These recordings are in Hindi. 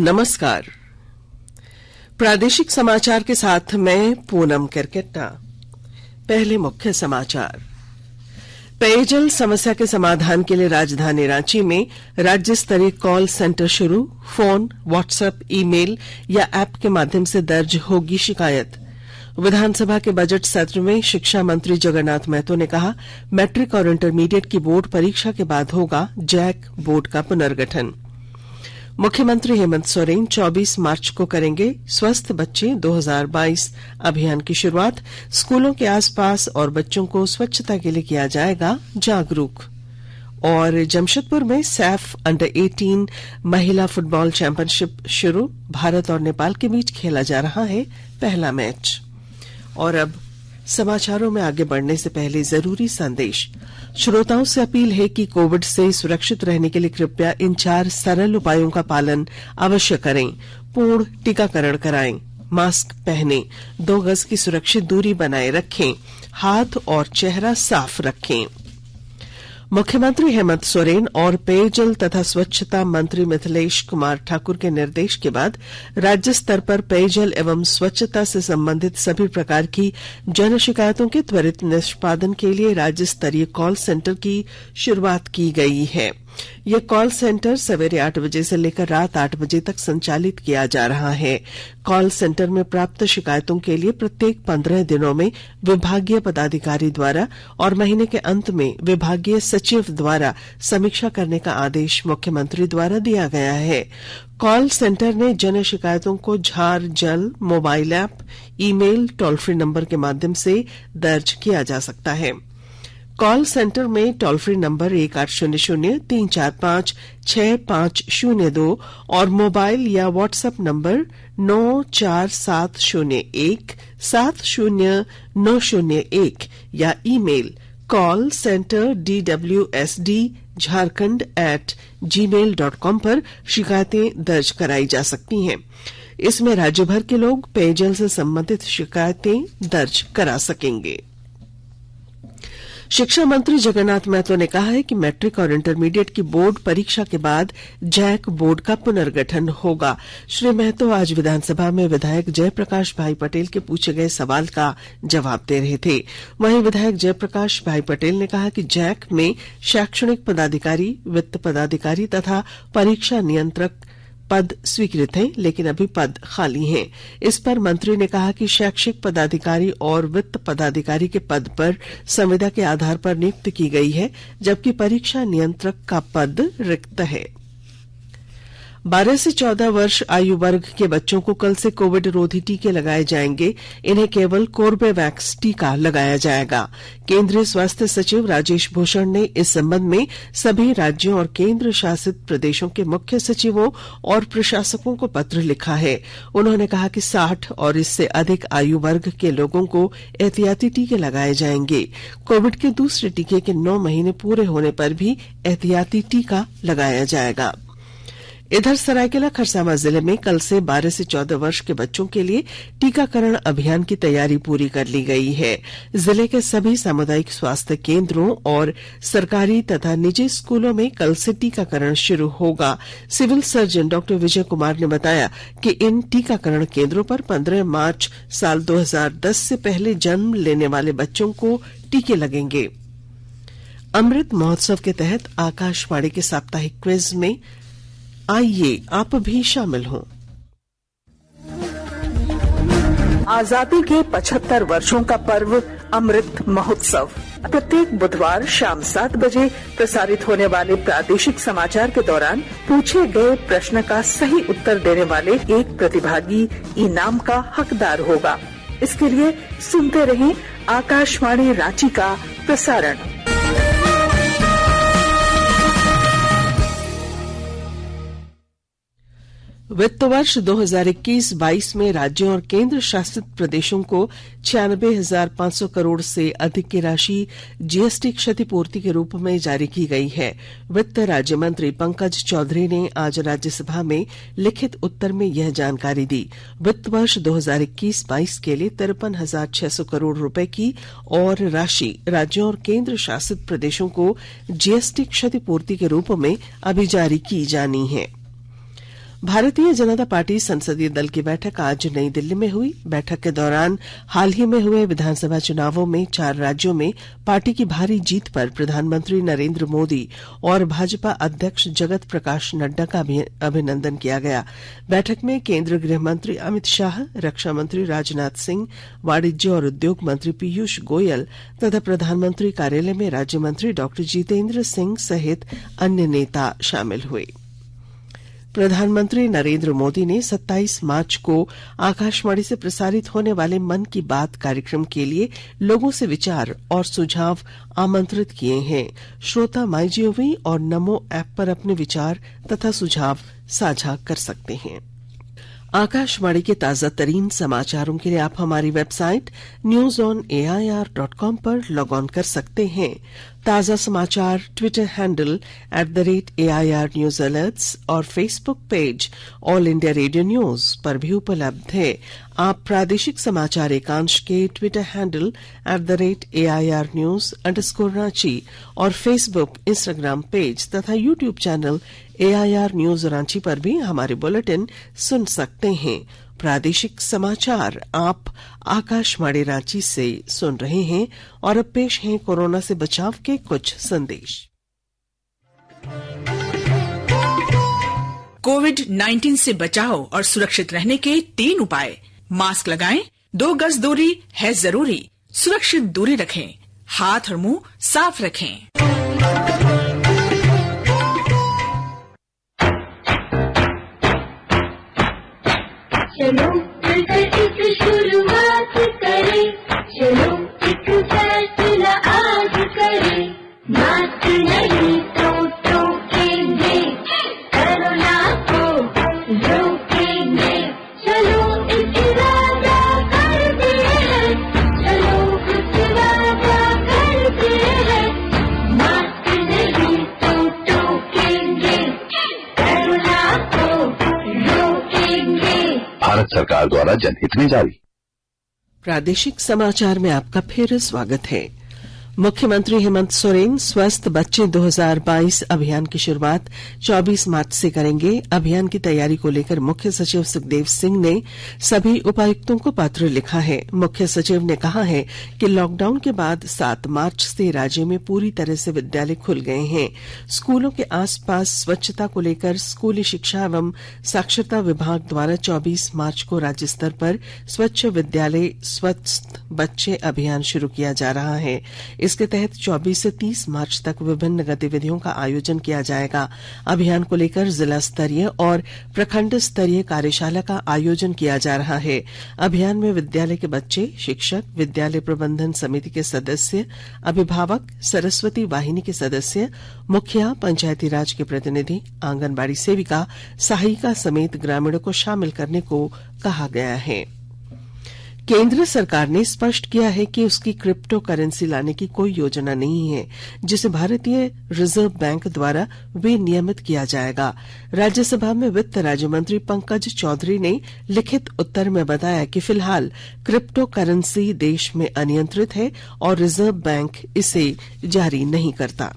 नमस्कार। प्रादेशिक समाचार के साथ मैं पूनम करकेट्टा। पहले मुख्य समाचार। पेयजल समस्या के समाधान के लिए राजधानी रांची में राज्य स्तरीय कॉल सेंटर शुरू। फोन, व्हाट्सएप, ईमेल या ऐप के माध्यम से दर्ज होगी शिकायत। विधानसभा के बजट सत्र में शिक्षा मंत्री जगन्नाथ महतो ने कहा, मैट्रिक और इंटरमीडिएट की बोर्ड परीक्षा के बाद होगा जैक बोर्ड का पुनर्गठन। मुख्यमंत्री हेमंत सोरेन 24 मार्च को करेंगे स्वस्थ बच्चे 2022 अभियान की शुरुआत। स्कूलों के आसपास और बच्चों को स्वच्छता के लिए किया जाएगा जागरूक। और जमशेदपुर में सैफ अंडर 18 महिला फुटबॉल चैंपियनशिप शुरू। भारत और नेपाल के बीच खेला जा रहा है पहला मैच। और अब समाचारों में आगे बढ़ने से पहले जरूरी संदेश। श्रोताओं से अपील है कि कोविड से सुरक्षित रहने के लिए कृपया इन 4 सरल उपायों का पालन अवश्य करें। पूर्ण टीकाकरण कराएं, मास्क पहनें, 2 गज की सुरक्षित दूरी बनाए रखें, हाथ और चेहरा साफ रखें। मुख्यमंत्री हेमंत सोरेन और पेयजल तथा स्वच्छता मंत्री मिथिलेश कुमार ठाकुर के निर्देश के बाद राज्य स्तर पर पेयजल एवं स्वच्छता से संबंधित सभी प्रकार की जन शिकायतों के त्वरित निष्पादन के लिए राज्य स्तरीय कॉल सेंटर की शुरुआत की गई है। यह कॉल सेंटर सवेरे 8 बजे से लेकर रात 8 बजे तक संचालित किया जा रहा है। कॉल सेंटर में प्राप्त शिकायतों के लिए प्रत्येक 15 दिनों में विभागीय पदाधिकारी द्वारा और महीने के अंत में विभागीय सचिव द्वारा समीक्षा करने का आदेश मुख्यमंत्री द्वारा दिया गया है। कॉल सेंटर ने जन शिकायतों को झार जल, mobile app, email, toll free number के माध्यम से दर्ज किया जा सकता है। कॉल सेंटर में टोल फ्री नंबर 1800-345-6502 और मोबाइल या व्हाट्सएप नंबर 94701-70901 या ईमेल callcenterdwsd@gmail.com पर शिकायतें दर्ज कराई जा सकती हैं। इसमें राज्य भर के लोग पेयजल से संबंधित शिकायतें दर्ज करा सकेंगे। शिक्षा मंत्री जगन्नाथ महतो ने कहा है कि मैट्रिक और इंटरमीडिएट की बोर्ड परीक्षा के बाद जैक बोर्ड का पुनर्गठन होगा। श्री महतो आज विधानसभा में विधायक जयप्रकाश भाई पटेल के पूछे गए सवाल का जवाब दे रहे थे। वहीं विधायक जयप्रकाश भाई पटेल ने कहा कि जैक में शैक्षणिक पदाधिकारी, वित्त पदाधिकारी तथा परीक्षा नियंत्रक पद स्वीकृत हैं, लेकिन अभी पद खाली हैं। इस पर मंत्री ने कहा कि शैक्षिक पदाधिकारी और वित्त पदाधिकारी के पद पर संविदा के आधार पर नियुक्ति की गई है, जबकि परीक्षा नियंत्रक का पद रिक्त है। 12 से 14 वर्ष आयु वर्ग के बच्चों को कल से कोविड रोधी टीके लगाए जाएंगे। इन्हें केवल कोर्बेवैक्स टीका लगाया जाएगा। केंद्रीय स्वास्थ्य सचिव राजेश भूषण ने इस संबंध में सभी राज्यों और केंद्र शासित प्रदेशों के मुख्य सचिवों और प्रशासकों को पत्र लिखा है। उन्होंने कहा कि 60 और इससे अधिक आयु वर्ग के लोगों को एहतियाती टीके लगाए जाएंगे। कोविड के दूसरे टीके के 9 महीने पूरे होने पर भी एहतियाती टीका लगाया जाएगा। इधर सरायकेला खरसावां जिले में कल से 12 से 14 वर्ष के बच्चों के लिए टीकाकरण अभियान की तैयारी पूरी कर ली गई है। जिले के सभी सामुदायिक स्वास्थ्य केंद्रों और सरकारी तथा निजी स्कूलों में कल से टीकाकरण शुरू होगा। सिविल सर्जन डॉ विजय कुमार ने बताया कि इन टीकाकरण केंद्रों पर 15 मार्च साल 2010 से पहले जन्म लेने वाले बच्चों को टीके लगेंगे। अमृत महोत्सव के तहत आकाशवाणी के साप्ताहिक क्विज में आइए आप भी शामिल हों। आजादी के 75 वर्षों का पर्व अमृत महोत्सव प्रत्येक बुधवार शाम 7 बजे प्रसारित होने वाले प्रादेशिक समाचार के दौरान पूछे गए प्रश्न का सही उत्तर देने वाले एक प्रतिभागी इनाम का हकदार होगा। इसके लिए सुनते रहें आकाशवाणी रांची का प्रसारण। वित्त वर्ष 2021-22 में राज्यों और केंद्र शासित प्रदेशों को 96,500 करोड़ से अधिक की राशि जीएसटी क्षतिपूर्ति के रूप में जारी की गई है। वित्त राज्य मंत्री पंकज चौधरी ने आज राज्यसभा में लिखित उत्तर में यह जानकारी दी। वित्त वर्ष 2021-22 के लिए 53,600 करोड़ रुपए की और राशि राज्यों और केंद्र शासित प्रदेशों को जीएसटी क्षतिपूर्ति के रूप में अभी जारी की जानी है। भारतीय जनता पार्टी संसदीय दल की बैठक आज नई दिल्ली में हुई। बैठक के दौरान हाल ही में हुए विधानसभा चुनावों में 4 राज्यों में पार्टी की भारी जीत पर प्रधानमंत्री नरेंद्र मोदी और भाजपा अध्यक्ष जगत प्रकाश नड्डा का अभिनंदन किया गया। बैठक में केंद्रीय गृह मंत्री अमित शाह, रक्षा मंत्री राजनाथ सिंह, वाणिज्य और उद्योग मंत्री पीयूष गोयल तथा प्रधानमंत्री कार्यालय में राज्य मंत्री डॉ जितेंद्र सिंह सहित अन्य नेता शामिल हुए। प्रधानमंत्री नरेंद्र मोदी ने 27 मार्च को आकाशवाणी से प्रसारित होने वाले मन की बात कार्यक्रम के लिए लोगों से विचार और सुझाव आमंत्रित किए हैं। श्रोता माईजीओवी और नमो ऐप पर अपने विचार तथा सुझाव साझा कर सकते हैं। आकाशवाणी के ताजा तरीन समाचारों के लिए आप हमारी वेबसाइट newsonair.com पर लॉग ऑन कर सकते हैं। ताजा समाचार Twitter handle @AIR News Alerts और Facebook page all India radio news पर भी उपलब्ध है। आप प्रादेशिक समाचार एकांश के ट्विटर हैंडल @AIR News_Ranchi और फेसबुक, इंस्टाग्राम पेज तथा YouTube channel AIR News Ranchi पर भी हमारे बुलेटिन सुन सकते हैं। प्रादेशिक समाचार आप आकाशवाणी रांची से सुन रहे हैं और अब पेश हैं कोरोना से बचाव के कुछ संदेश। कोविड-19 से बचाव और सुरक्षित रहने के 3 उपाय। मास्क लगाएं, 2 गज दूरी है जरूरी, सुरक्षित दूरी रखें, हाथ और मुंह साफ रखें। चलो मिलकर एक शुरुआत करें, चलो एक फैसला आज करें, मास्क नहीं तो टोकेंगे, कोरोना को रोकेंगे, चलो एक वादा करते हैं, चलो कुछ वादा करते हैं, मास्क नहीं तो टोकेंगे, कोरोना को रोकेंगे। भारत सरकार द्वारा जनहित में जारी। प्रादेशिक समाचार में आपका फिर स्वागत है। मुख्यमंत्री हेमंत सोरेन स्वस्थ बच्चे 2022 अभियान की शुरुआत 24 मार्च से करेंगे। अभियान की तैयारी को लेकर मुख्य सचिव सुखदेव सिंह ने सभी उपायुक्तों को पत्र लिखा है। मुख्य सचिव ने कहा है कि लॉकडाउन के बाद 7 मार्च से राज्य में पूरी तरह से विद्यालय खुल गए हैं। स्कूलों के आसपास स्वच्छता को लेकर स्कूली शिक्षा एवं साक्षरता विभाग द्वारा 24 मार्च को राज्य स्तर पर स्वच्छ विद्यालय स्वस्थ बच्चे अभियान शुरू किया जा रहा है। इसके तहत 24 से 30 मार्च तक विभिन्न गतिविधियों का आयोजन किया जाएगा। अभियान को लेकर जिला स्तरीय और प्रखंड स्तरीय कार्यशाला का आयोजन किया जा रहा है। अभियान में विद्यालय के बच्चे, शिक्षक, विद्यालय प्रबंधन समिति के सदस्य, अभिभावक, सरस्वती वाहिनी के सदस्य, मुखिया, पंचायती राज के प्रतिनिधि, आंगनबाड़ी सेविका, सहायिका समेत ग्रामीणों को शामिल करने को कहा गया है। केंद्र सरकार ने स्पष्ट किया है कि उसकी क्रिप्टो करेंसी लाने की कोई योजना नहीं है, जिसे भारतीय रिजर्व बैंक द्वारा विनियमित किया जाएगा। राज्यसभा में वित्त राज्य मंत्री पंकज चौधरी ने लिखित उत्तर में बताया कि फिलहाल क्रिप्टो करेंसी देश में अनियंत्रित है और रिजर्व बैंक इसे जारी नहीं करता।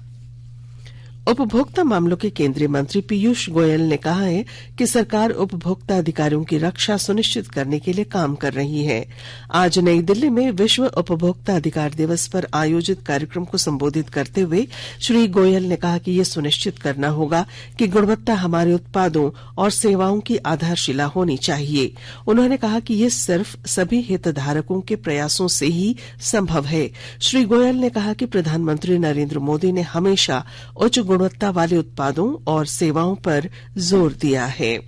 उपभोक्ता मामलों के केंद्रीय मंत्री पीयूष गोयल ने कहा है कि सरकार उपभोक्ता अधिकारों की रक्षा सुनिश्चित करने के लिए काम कर रही है। आज नई दिल्ली में विश्व उपभोक्ता अधिकार दिवस पर आयोजित कार्यक्रम को संबोधित करते हुए श्री गोयल ने कहा कि यह सुनिश्चित करना होगा कि गुणवत्ता हमारे उत्पादों और सेवाओं की आधारशिला होनी चाहिए। उन्होंने कहा कि यह सिर्फ सभी हितधारकों के प्रयासों से ही संभव है। श्री गोयल ने कहा कि प्रधानमंत्री नरेंद्र मोदी ने हमेशा उच्च गुणवत्ता वाले उत्पादों और सेवाओं पर जोर दिया है।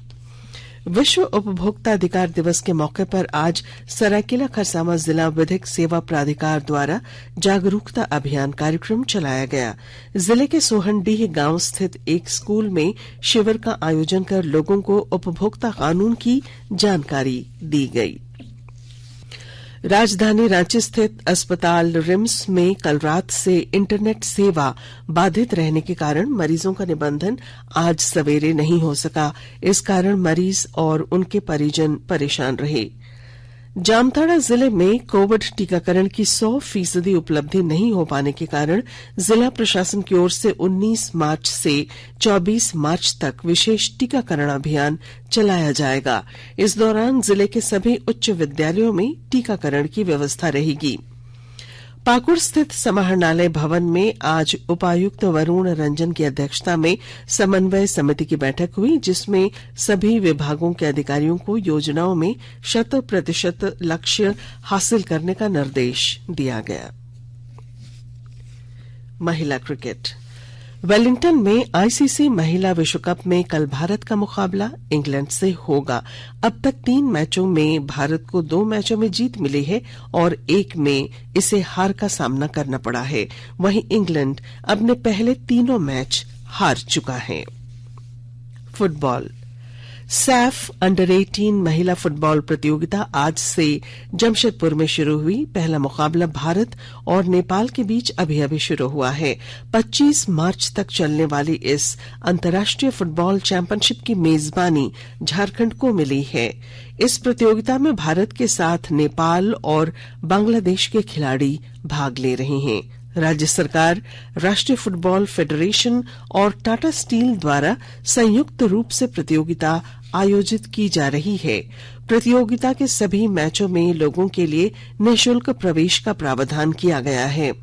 विश्व उपभोक्ता अधिकार दिवस के मौके पर आज सरायकेला खरसावां जिला विधिक सेवा प्राधिकार द्वारा जागरूकता अभियान कार्यक्रम चलाया गया। जिले के सोहनडीह गांव स्थित एक स्कूल में शिविर का आयोजन कर लोगों को उपभोक्ता कानून की जानकारी दी गई। राजधानी रांची स्थित अस्पताल रिम्स में कल रात से इंटरनेट सेवा बाधित रहने के कारण मरीजों का निबंधन आज सवेरे नहीं हो सका। इस कारण मरीज और उनके परिजन परेशान रहे। जामताड़ा जिले में कोविड टीकाकरण की 100% उपलब्धि नहीं हो पाने के कारण जिला प्रशासन की ओर से 19 मार्च से 24 मार्च तक विशेष टीकाकरण अभियान चलाया जाएगा। इस दौरान जिले के सभी उच्च विद्यालयों में टीकाकरण की व्यवस्था रहेगी। पाकुड़ स्थित समाहरणालय भवन में आज उपायुक्त वरुण रंजन की अध्यक्षता में समन्वय समिति की बैठक हुई, जिसमें सभी विभागों के अधिकारियों को योजनाओं में 100% लक्ष्य हासिल करने का निर्देश दिया गया। महिला क्रिकेट। वेलिंगटन में आईसीसी महिला विश्व कप में कल भारत का मुकाबला इंग्लैंड से होगा। अब तक 3 मैचों में भारत को 2 मैचों में जीत मिली है और 1 में इसे हार का सामना करना पड़ा है। वहीं इंग्लैंड अपने पहले 3 मैच हार चुका है। फुटबॉल। सैफ अंडर-18 महिला फुटबॉल प्रतियोगिता आज से जमशेदपुर में शुरू हुई। पहला मुकाबला भारत और नेपाल के बीच अभी अभी शुरू हुआ है। 25 मार्च तक चलने वाली इस अंतर्राष्ट्रीय फुटबॉल चैंपियनशिप की मेजबानी झारखंड को मिली है। इस प्रतियोगिता में भारत के साथ नेपाल और बांग्लादेश के खिलाड़ी भाग ले रहे हैं। राज्य सरकार, राष्ट्रीय फुटबॉल फेडरेशन और टाटा स्टील द्वारा संयुक्त रूप से प्रतियोगिता आयोजित की जा रही है। प्रतियोगिता के सभी मैचों में लोगों के लिए निःशुल्क प्रवेश का प्रावधान किया गया है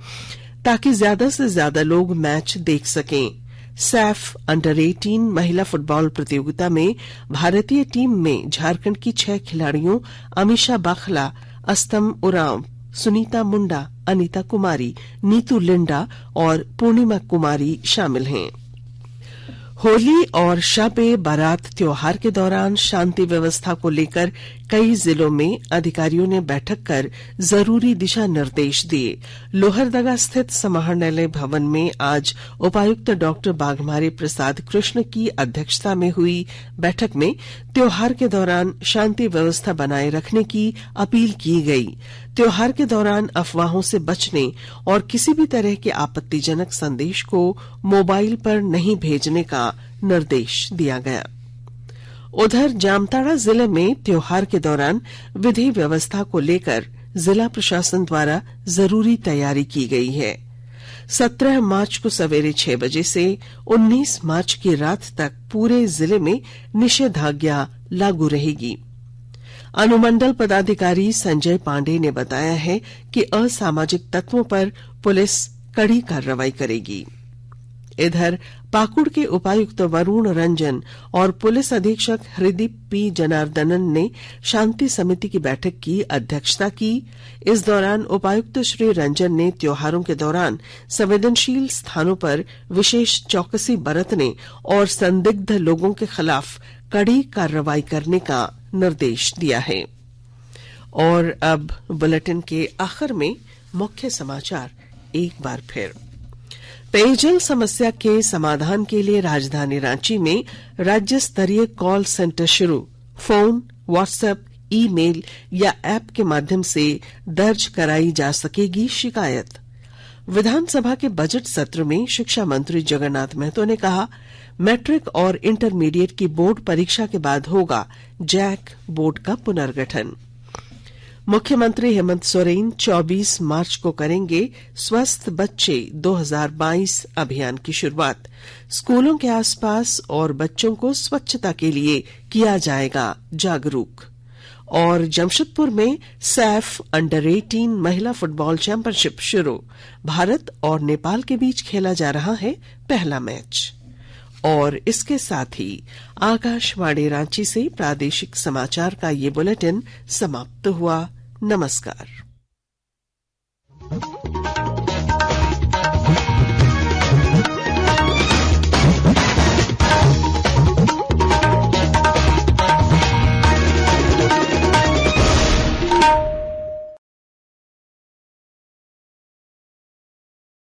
ताकि ज्यादा से ज्यादा लोग मैच देख सकें। सैफ अंडर-18 महिला फुटबॉल प्रतियोगिता में भारतीय टीम में झारखंड की 6 खिलाड़ियों अमीषा बाखला, अस्तम उरांव, सुनीता मुंडा, अनीता कुमारी, नीतू लिंडा और पूर्णिमा कुमारी शामिल हैं। होली और शब-ए बारात त्योहार के दौरान शांति व्यवस्था को लेकर कई जिलों में अधिकारियों ने बैठक कर जरूरी दिशा निर्देश दिए। लोहरदगा स्थित समाहरणालय भवन में आज उपायुक्त डॉक्टर बाघमारे प्रसाद कृष्ण की अध्यक्षता में हुई बैठक में त्योहार के दौरान शांति व्यवस्था बनाए रखने की अपील की गई। त्योहार के दौरान अफवाहों से बचने और किसी भी तरह के आपत्तिजनक संदेश को मोबाइल पर नहीं भेजने का निर्देश दिया गया। उधर जामताड़ा जिले में त्योहार के दौरान विधि व्यवस्था को लेकर जिला प्रशासन द्वारा जरूरी तैयारी की गई है। 17 मार्च को सवेरे 6 बजे से 19 मार्च की रात तक पूरे जिले में निषेधाज्ञा लागू रहेगी। अनुमंडल पदाधिकारी संजय पांडे ने बताया है कि असामाजिक तत्वों पर पुलिस कड़ी कार्रवाई करेगी। इधर पाकुड़ के उपायुक्त वरुण रंजन और पुलिस अधीक्षक हृदीप पी जनार्दनन ने शांति समिति की बैठक की अध्यक्षता की। इस दौरान उपायुक्त श्री रंजन ने त्योहारों के दौरान संवेदनशील स्थानों पर विशेष चौकसी बरतने और संदिग्ध लोगों के खिलाफ कड़ी कार्रवाई करने का निर्देश दिया है। और अब बुलेटिन के आखिर में मुख्य समाचार एक बार फिर। पेयजल समस्या के समाधान के लिए राजधानी रांची में राज्य स्तरीय कॉल सेंटर शुरू। फोन, व्हाट्सएप, ईमेल या ऐप के माध्यम से दर्ज कराई जा सकेगी शिकायत। विधानसभा के बजट सत्र में शिक्षा मंत्री जगन्नाथ महतो ने कहा, मैट्रिक और इंटरमीडिएट की बोर्ड परीक्षा के बाद होगा जैक बोर्ड का पुनर्गठन। मुख्यमंत्री हेमंत सोरेन 24 मार्च को करेंगे स्वस्थ बच्चे 2022 अभियान की शुरुआत। स्कूलों के आसपास और बच्चों को स्वच्छता के लिए किया जाएगा जागरूक। और जमशेदपुर में सैफ अंडर-18 महिला फुटबॉल चैंपियनशिप शुरू। भारत और नेपाल के बीच खेला जा रहा है पहला मैच। और इसके साथ ही आकाशवाणी रांची से प्रादेशिक समाचार का ये बुलेटिन समाप्त हुआ। नमस्कार।